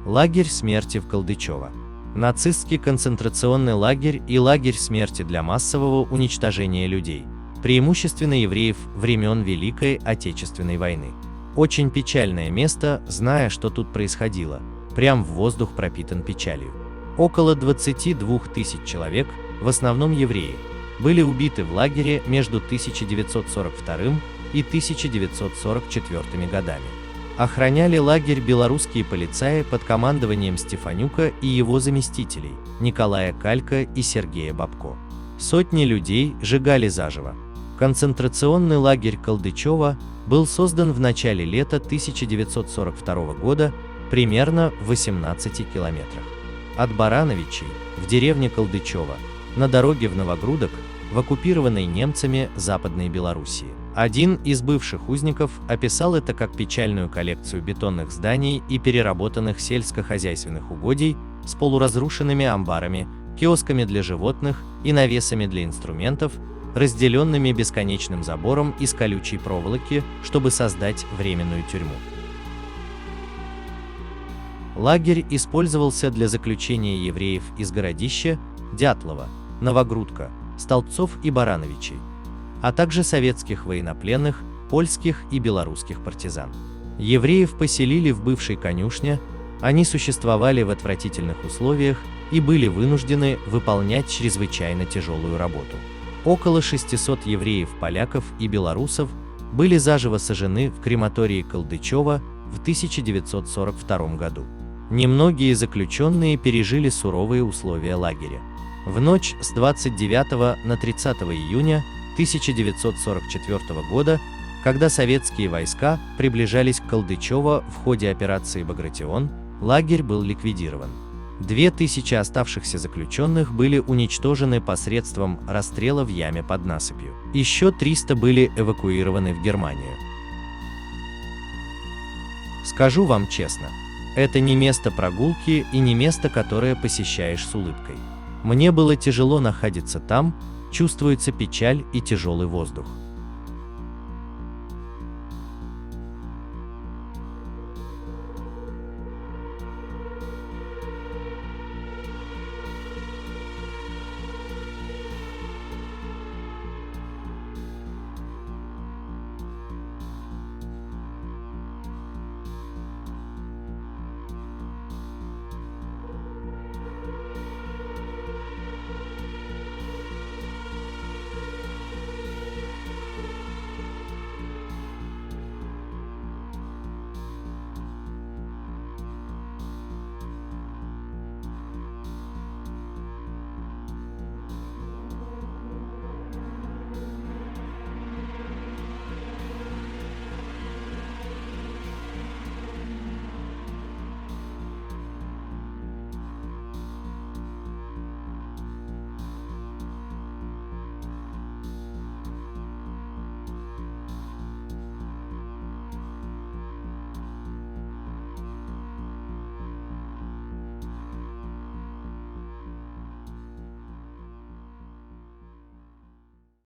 Лагерь смерти в Колдычево. Нацистский концентрационный лагерь и лагерь смерти для массового уничтожения людей, преимущественно евреев времен Великой Отечественной войны. Очень печальное место, зная, что тут происходило. Прям в воздух пропитан печалью. Около 22 тысяч человек, в основном евреи, были убиты в лагере между 1942 и 1944 годами. Охраняли лагерь белорусские полицаи под командованием Стефанюка и его заместителей Николая Калька и Сергея Бабко. Сотни людей сжигали заживо. Концентрационный лагерь Колдычево был создан в начале лета 1942 года примерно в 18 километрах от Барановичей, в деревне Колдычево, на дороге в Новогрудок, в оккупированной немцами Западной Белоруссии. Один из бывших узников описал это как печальную коллекцию бетонных зданий и переработанных сельскохозяйственных угодий с полуразрушенными амбарами, киосками для животных и навесами для инструментов, разделенными бесконечным забором из колючей проволоки, чтобы создать временную тюрьму. Лагерь использовался для заключения евреев из Городища, Дятлова, Новогрудка, Столбцов и Барановичей, а также советских военнопленных, польских и белорусских партизан. Евреев поселили в бывшей конюшне, они существовали в отвратительных условиях и были вынуждены выполнять чрезвычайно тяжелую работу. Около 600 евреев, поляков и белорусов были заживо сожжены в крематории Колдычево в 1942 году. Немногие заключенные пережили суровые условия лагеря. В ночь с 29 на 30 июня 1944 года, когда советские войска приближались к Колдычево в ходе операции «Багратион», лагерь был ликвидирован. 2000 оставшихся заключенных были уничтожены посредством расстрела в яме под насыпью. Еще 300 были эвакуированы в Германию. Скажу вам честно, это не место прогулки и не место, которое посещаешь с улыбкой. Мне было тяжело находиться там, чувствуется печаль и тяжелый воздух.